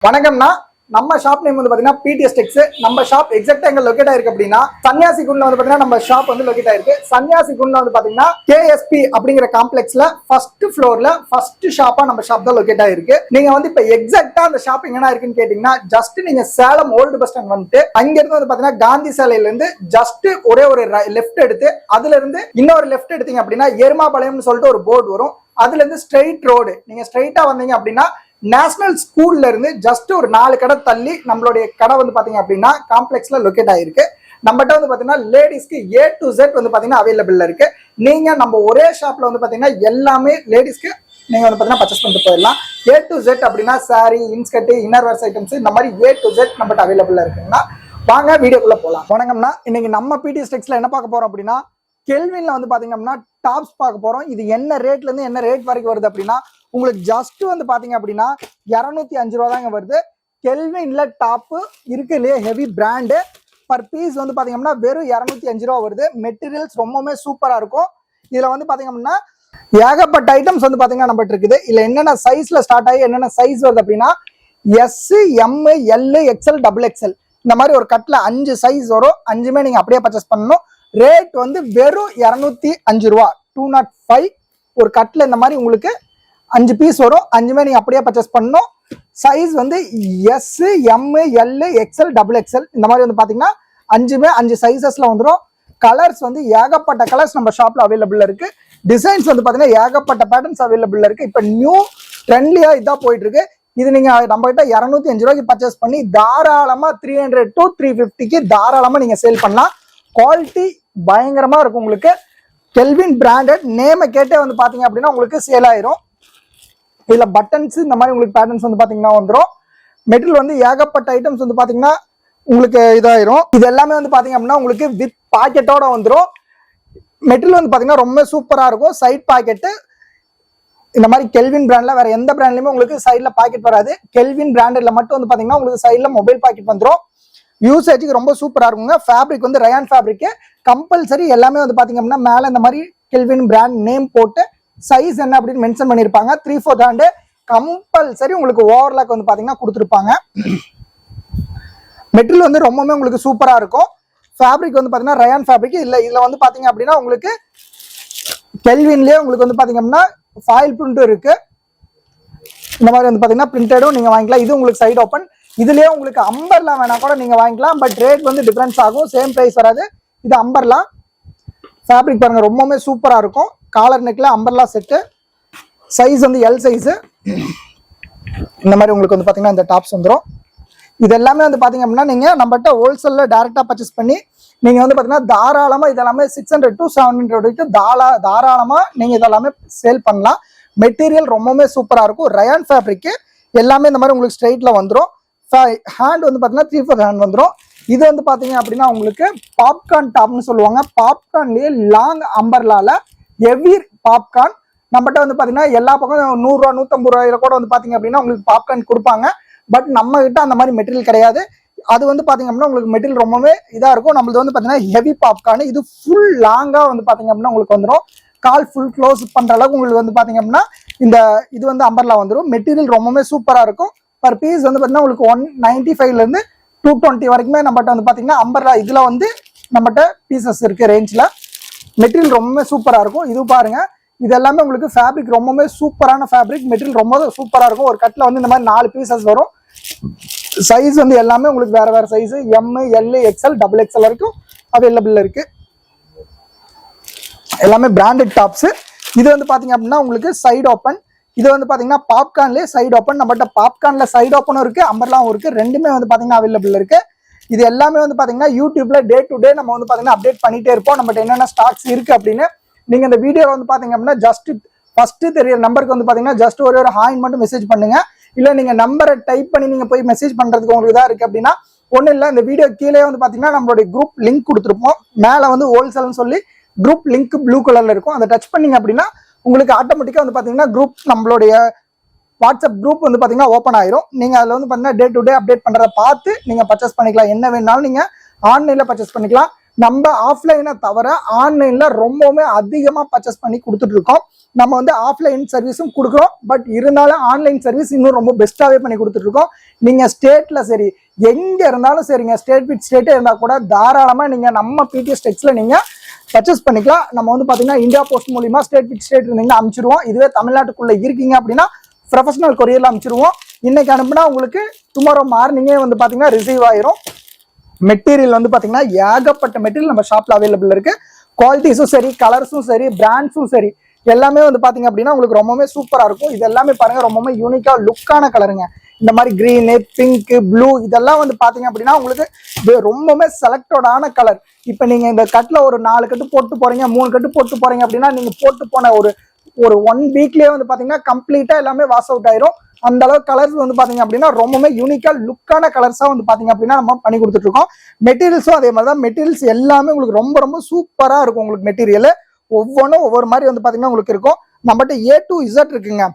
வணக்கம்னா நம்ம shop name வந்து பாத்தீங்கன்னா பிடிஎஸ் டெக்ஸ். நம்ம ஷாப் எக்ஸாக்ட்டா எங்க லொகேட் ஆயிருக்கு அப்படின்னா சன்னியாசி குண்ட்ல வந்து பாத்தீங்கன்னா நம்ம ஷாப் வந்து லொகேட் ஆயிருக்கு. சன்னியாசி குண்ட்ல வந்து பாத்தீங்கன்னா கேஎஸ்பி அப்படிங்கிற காம்ப்ளெக்ஸ்ல ஃபர்ஸ்ட் ஃப்ளோர்ல ஃபர்ஸ்ட் ஷாப்பா நம்ம ஷாப் தான் லொகேட் ஆயிருக்கு. நீங்க வந்து இப்ப எக்ஸாக்ட்டா அந்த ஷாப் எங்கனா இருக்குன்னு கேட்டீங்கன்னா ஜஸ்ட் நீங்க சேலம் ஓல்டு பஸ் ஸ்டாண்ட் வந்துட்டு அங்க இருந்து வந்து பாத்தீங்கன்னா காந்தி சாலையில இருந்து ஜஸ்ட் ஒரே ஒரு லெஃப்ட் எடுத்து அதுல இருந்து இன்னொரு லெஃப்ட் எடுத்தீங்க அப்படின்னா எருமாபாளையம்னு சொல்லிட்டு ஒரு போர்டு வரும். அதுல இருந்து ஸ்ட்ரெயிட் ரோடு நீங்க ஸ்ட்ரெயிட்டா வந்தீங்க அப்படின்னா நேஷனல் ஸ்கூல்ல இருந்து ஜஸ்ட் ஒரு 4 கடை தள்ளி நம்மளுடைய கடை வந்து பாத்தீங்க அப்படின்னா காம்ப்ளெக்ஸ்ல லொகேட் ஆயிருக்கு. நம்மகிட்ட வந்து பாத்தீங்கன்னா லேடிஸ்க்கு A to Z வந்து பாத்தீங்கன்னா அவைலபிள் இருக்கு. நீங்க நம்ம ஒரே ஷாப்ல வந்து பாத்தீங்கன்னா எல்லாமே லேடிஸ்க்கு நீங்க வந்து பாத்தீங்கன்னா பர்ச்சேஸ் பண்ணிட்டு போயிடலாம். A to Z அப்படின்னா sorry, inskirt, inner wears items இந்த மாதிரி A to Z நம்மகிட்ட அவைலபிள் இருக்குன்னா வாங்க வீடியோக்குள்ள போலாம். வணக்கம்னா இன்னைக்கு நம்ம பிடிஎஸ் டெக்ஸ்ல என்ன பார்க்க போறோம் அப்படின்னா கெல்வின்ல வந்து பாத்தீங்க அப்படின்னா டாப்ஸ் பார்க்க போறோம். இது என்ன ரேட்ல இருந்து என்ன ரேட் வரைக்கும் வருது அப்படின்னா உங்களுக்கு ஜஸ்ட் வந்து பாத்தீங்க அப்படின்னா 205 ரூபா தாங்க வருது. கெல்வின்ல டாப் இருக்குல்லையே ஹெவி பிராண்டு பர் பீஸ் வந்து பாத்தீங்கன்னா வெறும் 205 ரூபா வருது. மெட்டீரியல்ஸ் ரொம்பவுமே சூப்பரா இருக்கும். இதுல வந்து பாத்தீங்க அப்படின்னா ஏகப்பட்ட ஐட்டம்ஸ் வந்து பாத்தீங்கன்னா நம்மகிட்ட இருக்குது. இதுல என்னென்ன சைஸ்ல ஸ்டார்ட் ஆகி என்னென்ன சைஸ் வருது அப்படின்னா S, M, L, XL, XXL இந்த மாதிரி ஒரு கட்ல 5 சைஸ் வரும். 5மே நீங்க அப்படியே பர்ச்சேஸ் பண்ணணும். ரேட் வந்து வெறும் 205 ரூபா 205 ஒரு கட்ல இந்த மாதிரி உங்களுக்கு 5 பீஸ் வரும். 5மே நீங்க அப்படியே பர்ச்சேஸ் பண்ணணும். சைஸ் வந்து S, M, L, XL, XXL இந்த மாதிரி வந்து பாத்தீங்கன்னா 5மே 5 சைசஸ்ல வந்துடும். கலர்ஸ் வந்து ஏகப்பட்ட கலர்ஸ் நம்ம ஷாப்ல அவைலபிள் இருக்கு. டிசைன்ஸ் வந்து பாத்தீங்கன்னா ஏகப்பட்ட பேட்டர்ன்ஸ் அவைலபிள் இருக்கு. இப்ப நியூ ட்ரெண்ட்லியா இதான் போயிட்டு இருக்கு. இது நீங்க நம்ம கிட்ட 205 ரூபாய்க்கு பர்ச்சேஸ் பண்ணி தாராளமா 300 to 350க்கு தாராளமா நீங்க சேல் பண்ணலாம். குவாலிட்டி பயங்கரமா இருக்கும். உங்களுக்கு கெல்வின் பிராண்டட் நேமை கேட்டே வந்து பாத்தீங்க அப்படின்னா உங்களுக்கு சேல் ஆயிரும். இதுல பட்டன்ஸ் இந்த மாதிரி உங்களுக்கு பேட்டர்ன்ஸ் வந்து பாத்தீங்கன்னா வந்துடும். மெட்டீரியல் வந்து ஏகப்பட்ட ஐட்டம்ஸ் வந்து பாத்தீங்கன்னா உங்களுக்கு இதாயிரும். இது எல்லாமே வந்து பாத்தீங்க அப்படின்னா உங்களுக்கு வித் பாக்கெட்டோட வந்துடும். மெட்டீரியல் வந்து பாத்தீங்கன்னா ரொம்ப சூப்பரா இருக்கும். சைட் பாக்கெட்டு இந்த மாதிரி கெல்வின் பிராண்ட்ல வேற எந்த பிராண்ட்லயுமே உங்களுக்கு சைட்ல பாக்கெட் வராது. கெல்வின் பிராண்டட்ல மட்டும் வந்து பாத்தீங்கன்னா உங்களுக்கு சைட்ல மொபைல் பாக்கெட் வந்துடும். யூசேஜுக்கு ரொம்ப சூப்பரா இருக்குங்க. ஃபேப்ரிக் வந்து ரயான் ஃபேப்ரிக் கம்பல்சரி எல்லாமே வந்து பாத்தீங்க அப்படின்னா மேல இந்த மாதிரி கெல்வின் பிராண்ட் நேம் போட்டு சைஸ் என்ன அப்படின்னு மென்ஷன் பண்ணிருப்பாங்க. 3/4 ஹேண்ட் கம்பல்சரி உங்களுக்கு ஓவர்லாக் வந்து பாத்தீங்கன்னா கொடுத்துருப்பாங்க. மெட்டீரியல் வந்து ரொம்பவுமே உங்களுக்கு சூப்பரா இருக்கும். ஃபேப்ரிக் வந்து பாத்தீங்கன்னா ரயான் ஃபேப்ரிக் இதுல வந்து பாத்தீங்க அப்படின்னா உங்களுக்கு கெல்வின்லயே உங்களுக்கு வந்து பாத்தீங்க அப்படின்னா ஃபாயில் பிரிண்ட் இருக்கு. இந்த மாதிரி வந்து பாத்தீங்கன்னா பிரிண்டடும் நீங்க வாங்கிக்கலாம். இது உங்களுக்கு சைடு ஓப்பன். இதுலயே உங்களுக்கு அம்பர்லா வேணா கூட நீங்க வாங்கிக்கலாம். பட் ரேட் வந்து டிஃபரன்ஸ் ஆகும். சேம் பிரைஸ் வராது. இது அம்பர்லா ஃபேப்ரிக் பாருங்க ரொம்பவுமே சூப்பரா இருக்கும். காலர் நெக்ல அம்பர்லா செட்டு சைஸ் வந்து L சைஸ். இந்த மாதிரி உங்களுக்கு வந்து பாத்தீங்கன்னா இந்த டாப்ஸ் வந்துடும். இது எல்லாமே வந்து பாத்தீங்க அப்படின்னா நீங்க நம்மகிட்ட ஹோல்சேல்ல டைரக்டா பர்ச்சேஸ் பண்ணி நீங்க வந்து பாத்தீங்கன்னா தாராளமா இதெல்லாமே 600 to 700 வரைக்கும் தாராளமா நீங்க இதெல்லாமே சேல் பண்ணலாம். மெட்டீரியல் ரொம்பவுமே சூப்பரா இருக்கும். ரயான் ஃபேப்ரிக் எல்லாமே இந்த மாதிரி உங்களுக்கு ஸ்ட்ரெயிட்ல வந்துடும். ஹேண்ட் வந்து பாத்தீங்கன்னா 3/4 ஹேண்ட் வந்துடும். இது வந்து பாத்தீங்க அப்படின்னா உங்களுக்கு பாப்கார்ன் டாப்னு சொல்லுவாங்க. பாப்கார்ன்லயே லாங் அம்பர்லால ஹெவி பாப்கார்ன் நம்மகிட்ட வந்து பாத்தீங்கன்னா எல்லா பக்கம் 100 ரூபா 150 ரூபாயில கூட வந்து பாத்தீங்க அப்படின்னா உங்களுக்கு பாப்கார்ன் கொடுப்பாங்க. பட் நம்ம கிட்ட அந்த மாதிரி மெட்டீரியல் கிடையாது. அது வந்து பாத்தீங்க அப்படின்னா உங்களுக்கு மெட்டீரியல் ரொம்பவே இதா இருக்கும். நம்மளது வந்து பாத்தீங்கன்னா ஹெவி பாப்கார்ன். இது ஃபுல் லாங்கா வந்து பாத்தீங்க அப்படின்னா உங்களுக்கு வந்துடும். கால் ஃபுல் க்ளோஸ் பண்ற அளவுக்கு உங்களுக்கு வந்து பாத்தீங்க அப்படின்னா இந்த இது வந்து அம்பர்லா வந்துடும். மெட்டீரியல் ரொம்பவே சூப்பரா இருக்கும். பர் பீஸ் வந்து பாத்தீங்கன்னா உங்களுக்கு 195ல இருந்து 220 வரைக்குமே நம்மகிட்ட வந்து பாத்தீங்கன்னா அம்பர்லா இதுல வந்து நம்மகிட்ட பீசஸ் இருக்கு ரேஞ்ச்ல. மெட்டீரியல் ரொம்பவே சூப்பரா இருக்கும். இது பாருங்க இது எல்லாமே உங்களுக்கு ஃபேப்ரிக் ரொம்பவே சூப்பரான ஃபேப்ரிக். மெட்டீரியல் ரொம்ப சூப்பரா இருக்கும். ஒரு கட்ல வந்து இந்த மாதிரி 4 பீசஸ் வரும். சைஸ் வந்து எல்லாமே உங்களுக்கு வேற வேற size M, L, XL, XXL வரைக்கும் அவைலபிள் இருக்கு. எல்லாமே பிராண்டட் டாப்ஸ். இது வந்து பாத்தீங்க அப்படின்னா உங்களுக்கு சைடு ஓப்பன். இது வந்து பாத்தீங்கன்னா பாப்கார்ன்லயே சைடு ஓப்பன். நம்மகிட்ட பாப்கார்ன்ல சைடு ஓப்பனும் இருக்கு அம்பர்லாவும் இருக்கு. ரெண்டுமே வந்து பாத்தீங்கன்னா அவைலபிள் இருக்கு. இது எல்லாமே வந்து பாத்தீங்கன்னா யூடியூப்ல டே டு டே நம்ம வந்து பாத்தீங்கன்னா அப்டேட் பண்ணிட்டே இருப்போம். நம்மகிட்ட என்னென்ன ஸ்டாக்ஸ் இருக்கு அப்படின்னு. நீங்க இந்த வீடியோ வந்து பாத்தீங்க அப்படின்னா ஜஸ்ட் ஃபர்ஸ்ட் தெரியற நம்பருக்கு வந்து பாத்தீங்கன்னா ஜஸ்ட் ஒரு ஹாயின் மட்டும் மெசேஜ் பண்ணுங்க. இல்ல நீங்க நம்பரை டைப் பண்ணி நீங்க போய் மெசேஜ் பண்றதுக்கு உங்களுக்கு இதா இருக்கு அப்படின்னா ஒன்றும் இல்லை. இந்த வீடியோ கீழே வந்து பாத்தீங்கன்னா நம்மளுடைய குரூப் லிங்க் கொடுத்துருப்போம். மேல வந்து ஹோல்சேல்னு சொல்லி குரூப் லிங்க் ப்ளூ கலர்ல இருக்கும். அதை டச் பண்ணீங்க அப்படின்னா உங்களுக்கு ஆட்டோமேட்டிக்கா வந்து பாத்தீங்கன்னா குரூப் நம்மளுடைய வாட்ஸ்அப் குரூப் வந்து பாத்தீங்கன்னா ஓப்பன் ஆயிரும். நீங்க அதுல வந்து பாத்தீங்கன்னா டே டு டே அப்டேட் பண்றதை பார்த்து நீங்க பர்ச்சேஸ் பண்ணிக்கலாம். என்ன வேணாலும் நீங்க ஆன்லைன்ல பர்ச்சேஸ் பண்ணிக்கலாம். நம்ம ஆஃப்லைனை தவிர ஆன்லைன்ல ரொம்பவுமே அதிகமா பர்ச்சேஸ் பண்ணி கொடுத்துட்டு இருக்கோம். நம்ம வந்து ஆஃப்லைன் சர்வீஸும் கொடுக்குறோம், பட் இருந்தாலும் ஆன்லைன் சர்வீஸ் இன்னும் ரொம்ப பெஸ்ட்டாவே பண்ணி கொடுத்துட்டு இருக்கோம். நீங்க ஸ்டேட்ல சரி எங்க இருந்தாலும் சரிங்க, ஸ்டேட் வித் ஸ்டேட்டே இருந்தா கூட தாராளமா நீங்க நம்ம பிடிஎஸ் டெக்ஸ்ல நீங்க பர்ச்சேஸ் பண்ணிக்கலாம். நம்ம வந்து பாத்தீங்கன்னா இந்தியா போஸ்ட் மூலியமா ஸ்டேட் வித் ஸ்டேட் இருந்தீங்கன்னா அனுப்பிச்சிருவோம். இதுவே தமிழ்நாட்டுக்குள்ள இருக்கீங்க அப்படின்னா ப்ரொஃபஷனல் கொரியர்ல அனுப்பிச்சிருவோம். இன்னைக்கு அனுப்புனா உங்களுக்கு டுமாரோ மார்னிங்கே வந்து பாத்தீங்கன்னா ரிசீவ் ஆயிரும். மெட்டீரியல் வந்து பாத்தீங்கன்னா ஏகப்பட்ட மெட்டீரியல் நம்ம ஷாப்ல அவைலபிள் இருக்கு. குவாலிட்டிஸும் சரி, கலர்ஸும் சரி, பிராண்ட்ஸும் சரி, எல்லாமே வந்து பாத்தீங்க அப்படின்னா உங்களுக்கு ரொம்பவே சூப்பரா இருக்கும். இது எல்லாமே பாருங்க ரொம்பவே யூனிக்கா லுக்கான கலருங்க. இந்த மாதிரி கிரீனு, பிங்க், ப்ளூ இதெல்லாம் வந்து பாத்தீங்க அப்படின்னா உங்களுக்கு ரொம்பவே செலக்டடான கலர். இப்ப நீங்க இந்த கட்ல ஒரு 4 கட்டு போட்டு போறீங்க, 3 கட்டு போட்டு போறீங்க அப்படின்னா நீங்க போட்டு போன ஒரு 1 வீக்லயே வந்து பாத்தீங்கன்னா கம்ப்ளீட்டா எல்லாமே வாஷ் அவுட் ஆயிரும். அந்த அளவுக்கு கலர்ஸ் வந்து பாத்தீங்க அப்படின்னா ரொம்பவே யூனிக்கா லுக்கான கலர்ஸா வந்து பாத்தீங்க அப்படின்னா நம்ம பண்ணி கொடுத்துட்டு இருக்கோம். மெட்டீரியல்ஸும் அதே மாதிரி தான். மெட்டீரியல்ஸ் எல்லாமே உங்களுக்கு ரொம்ப ரொம்ப சூப்பரா இருக்கும். உங்களுக்கு மெட்டீரியல் ஒவ்வொன்றும் ஒவ்வொரு மாதிரி வந்து பாத்தீங்கன்னா உங்களுக்கு இருக்கும். நம்மகிட்ட A to Z இருக்குங்க.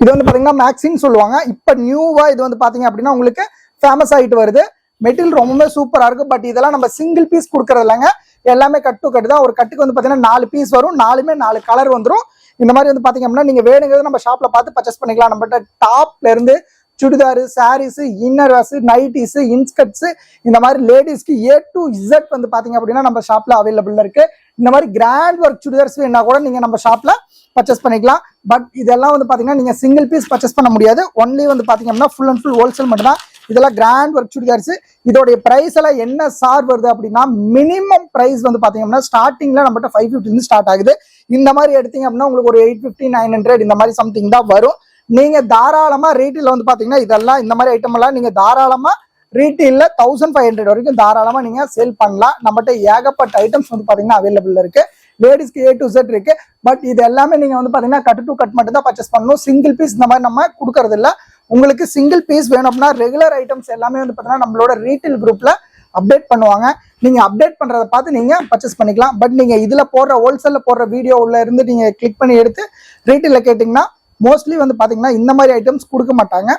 இது வந்து பாத்தீங்கன்னா மேக்ஸின்னு சொல்லுவாங்க. இப்ப நியூவா இது வந்து பாத்தீங்க அப்படின்னா உங்களுக்கு ஃபேமஸ் ஆயிட்டு வருது. மெட்டீரியல் ரொம்பவே சூப்பரா இருக்கு. பட் இதெல்லாம் நம்ம சிங்கிள் பீஸ் கொடுக்கறது இல்லைங்க, எல்லாமே கட்டு கட்டு தான். ஒரு கட்டுக்கு வந்து பாத்தீங்கன்னா 4 பீஸ் வரும், 4மே 4 கலர் வந்துடும். இந்த மாதிரி வந்து பாத்தீங்க அப்படின்னா நீங்க வேணுங்கிறது நம்ம ஷாப்ல பார்த்து பர்ச்சேஸ் பண்ணிக்கலாம். நம்மகிட்ட டாப்ல இருந்து churidar, saris, inner wears, nighties, inskirts, இந்த மாதிரி லேடிஸ்க்கு A to Z வந்து பாத்தீங்க அப்படின்னா நம்ம ஷாப்ல அவைலபிள் இருக்கு. இந்த மாதிரி கிராண்ட் ஒர்க் சுடிதார்ஸ் வேணா கூட நீங்க நம்ம ஷாப்ல பர்ச்சேஸ் பண்ணிக்கலாம். பட் இதெல்லாம் வந்து பாத்தீங்கன்னா நீங்க சிங்கிள் பீஸ் பர்ச்சேஸ் பண்ண முடியாது. ஒன்லி வந்து பாத்தீங்க அப்படின்னா ஃபுல் அண்ட் ஃபுல் ஹோல்சேல் மட்டும் தான். இதெல்லாம் கிராண்ட் ஒர்க் சுடிதார்ஸ். இதோடைய பிரைஸ் எல்லாம் என்ன சார் வருது அப்படின்னா மினிமம் பிரைஸ் வந்து பாத்தீங்கன்னா ஸ்டார்டிங்ல நம்மகிட்ட 550 ஸ்டார்ட் ஆகுது. இந்த மாதிரி எடுத்தீங்க அப்படின்னா உங்களுக்கு ஒரு 850, 900 இந்த மாதிரி சம்திங் தான் வரும். நீங்க தாராளமா ரீட்டெயில வந்து பாத்தீங்கன்னா இதெல்லாம் இந்த மாதிரி ஐட்டம் எல்லாம் நீங்க தாராளமா ரீட்டெயில 1500 வரைக்கும் தாராளமா நீங்க சேல் பண்ணலாம். நம்மகிட்ட ஏகப்பட்ட ஐட்டம்ஸ் வந்து பாத்தீங்கன்னா அவைலபிள் இருக்கு. லேடிஸ்க்கு A to Z இருக்கு. பட் இது எல்லாமே நீங்க வந்து பாத்தீங்கன்னா கட் டு கட் மட்டும் தான் பர்ச்சேஸ் பண்ணணும். சிங்கிள் பீஸ் இந்த மாதிரி நம்ம கொடுக்கறது இல்ல. உங்களுக்கு சிங்கிள் பீஸ் வேணும் அப்படின்னா ரெகுலர் ஐட்டம்ஸ் எல்லாமே வந்து பாத்தீங்கன்னா நம்மளோட ரீட்டெயில் குரூப்ல அப்டேட் பண்ணுவாங்க. நீங்க அப்டேட் பண்றதை பார்த்து நீங்க பர்ச்சேஸ் பண்ணிக்கலாம். பட் நீங்க இதுல போடுற ஹோல்சேல்ல போடுற வீடியோ உள்ள இருந்து நீங்க கிளிக் பண்ணி எடுத்து ரீட்டெயில கேட்டீங்கன்னா மோஸ்ட்லி வந்து பாத்தீங்கன்னா இந்த மாதிரி ஐட்டம்ஸ் கொடுக்க மாட்டாங்க.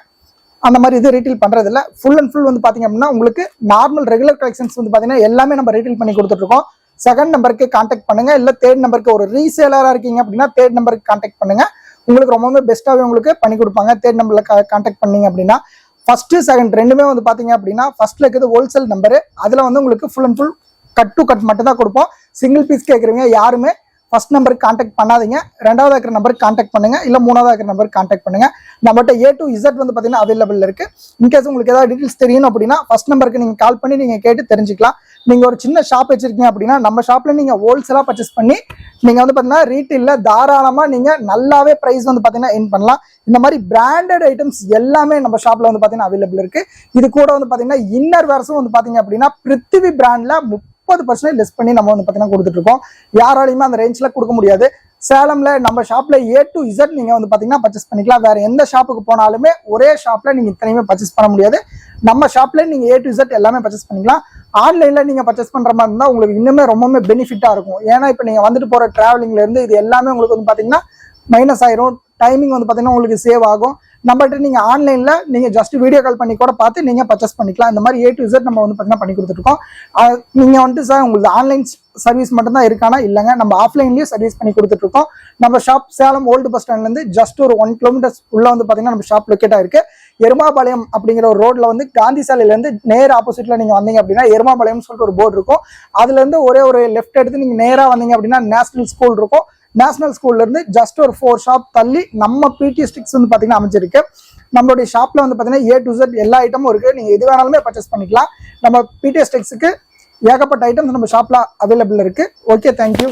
அந்த மாதிரி இது ரீட்டெயில் பண்றது இல்ல. ஃபுல் அண்ட் ஃபுல் வந்து பாத்தீங்க அப்படின்னா உங்களுக்கு நார்மல் ரெகுலர் கலெக்ஷன்ஸ் வந்து பாத்தீங்கன்னா எல்லாமே நம்ம ரீட்டெயில் பண்ணி கொடுத்துட்டு இருக்கோம். செகண்ட் நம்பருக்கு கான்டாக்ட் பண்ணுங்க, இல்ல தேர்ட் நம்பருக்கு ஒரு ரீசேலரா இருக்கீங்க அப்படின்னா தேர்ட் நம்பருக்கு கான்டாக்ட் பண்ணுங்க. உங்களுக்கு ரொம்பவே பெஸ்ட்டாவே உங்களுக்கு பண்ணி கொடுப்பாங்க. தேர்ட் நம்பர்ல கான்டாக்ட் பண்ணீங்க அப்படின்னா ஃபர்ஸ்ட் செகண்ட் ரெண்டுமே வந்து பாத்தீங்க அப்படின்னா ஃபர்ஸ்ட்ல இருக்கிறது ஹோல்சேல் நம்பரு. அதுல வந்து உங்களுக்கு full and full cut to cut மட்டும் தான் கொடுப்போம். சிங்கிள் பீஸ் கேட்குறீங்க யாருமே ஃபர்ஸ்ட் நம்பருக்கு கான்டாக்ட் பண்ணாதீங்க. ரெண்டாவது இருக்கிற நம்பருக்கு கான்டாக்ட் பண்ணுங்க, இல்ல மூணாவது இருக்கிற நம்பருக்கு கான்டாக்ட் பண்ணுங்க. நம்மகிட்ட A to Z வந்து பாத்தீங்கன்னா அவைலபிள் இருக்கு. இன்கேஸ் உங்களுக்கு ஏதாவது டீடைல்ஸ் தெரியணும் அப்படின்னா ஃபர்ஸ்ட் நம்பருக்கு நீங்க கால் பண்ணி நீங்க கேட்டு தெரிஞ்சுக்கலாம். நீங்க ஒரு சின்ன ஷாப் வச்சிருக்கீங்க அப்படின்னா நம்ம ஷாப்ல நீங்க ஹோல்சேலா பர்ச்சேஸ் பண்ணி நீங்க வந்து பாத்தீங்கன்னா ரீட்டெயில தாராளமா நீங்க நல்லாவே பிரைஸ் வந்து பாத்தீங்கன்னா எர்ன் பண்ணலாம். இந்த மாதிரி பிராண்டட் ஐட்டம்ஸ் எல்லாமே நம்ம ஷாப்ல வந்து பாத்தீங்கன்னா அவைலபிள் இருக்கு. இது கூட வந்து பாத்தீங்கன்னா இன்னர் வேர்ஸும் வந்து பாத்தீங்க அப்படின்னா பிருத்திவி பிராண்ட்ல 30% லெஸ் பண்ணி நம்ம வந்து பாத்தீங்கன்னா கொடுத்துட்டு இருக்கோம். யாராலையுமே அந்த ரேஞ்ச்ல கொடுக்க முடியாது. சேலம்ல நம்ம ஷாப்ல A to Z நீங்க வந்து பாத்தீங்கன்னா பர்ச்சேஸ் பண்ணிக்கலாம். வேற எந்த ஷாப்புக்கு போனாலுமே ஒரே ஷாப்ல நீங்க இத்தனையுமே பர்ச்சேஸ் பண்ண முடியாது. நம்ம ஷாப்ல நீங்க A to Z எல்லாமே பர்ச்சேஸ் பண்ணிக்கலாம். ஆன்லைன்ல நீங்க பர்ச்சேஸ் பண்ற மாதிரி இருந்தா உங்களுக்கு இன்னுமே ரொம்பவே பெனிஃபிட்டா இருக்கும். ஏன்னா இப்ப நீங்க வந்துட்டு போற டிராவலிங்ல இருந்து இது எல்லாமே உங்களுக்கு வந்து பாத்தீங்கன்னா மைனஸ் ஆயிரும். டைமிங் வந்து பாத்தீங்கன்னா உங்களுக்கு சேவ் ஆகும். நம்மகிட்ட நீங்க ஆன்லைன்ல நீங்க ஜஸ்ட் வீடியோ கால் பண்ணி கூட பார்த்து நீங்க பர்ச்சேஸ் பண்ணிக்கலாம். இந்த மாதிரி A to Z நம்ம வந்து பாத்தீங்கன்னா பண்ணி கொடுத்துட்டு இருக்கோம். நீங்க வந்துட்டு சார் உங்களுக்கு ஆன்லைன் சர்வீஸ் மட்டும் தான் இருக்கானா? இல்லைங்க, நம்ம ஆஃப்லைன்லயும் சர்வீஸ் பண்ணி கொடுத்துட்டு இருக்கோம். நம்ம ஷாப் சேலம் ஓல்டு பஸ் ஸ்டாண்ட்ல இருந்து ஜஸ்ட் ஒரு 1 கிலோமீட்டர் உள்ள வந்து பாத்தீங்கன்னா நம்ம ஷாப் லொக்கேட் ஆயிருக்கு. எருமாபாளையம் அப்படிங்கிற ஒரு ரோட்ல வந்து காந்தி சாலையில இருந்து நேர் ஆப்போசிட்ல நீங்க வந்தீங்க அப்படின்னா எருமாபாளையம் சொல்லிட்டு ஒரு போர்டு இருக்கும். அதுல இருந்து ஒரே ஒரு லெஃப்ட் எடுத்து நீங்க நேரா வந்தீங்க அப்படின்னா நேஷனல் ஸ்கூல் இருக்கும். நேஷனல் ஸ்கூல்ல இருந்து ஜஸ்ட் ஒரு 4 ஷாப் தள்ளி நம்ம பிடிஎஸ் டெக்ஸ் வந்து பாத்தீங்கன்னா அமைச்சிருக்கு. நம்மளுடைய ஷாப்ல வந்து பாத்தீங்கன்னா A to Z எல்லா ஐட்டமும் இருக்கு. நீங்க எது வேணாலுமே பர்ச்சேஸ் பண்ணிக்கலாம். நம்ம பிடிஎஸ் டெக்ஸுக்கு ஏகப்பட்ட ஐட்டம்ஸ் நம்ம ஷாப்ல அவைலபிள் இருக்கு. Okay, thank you.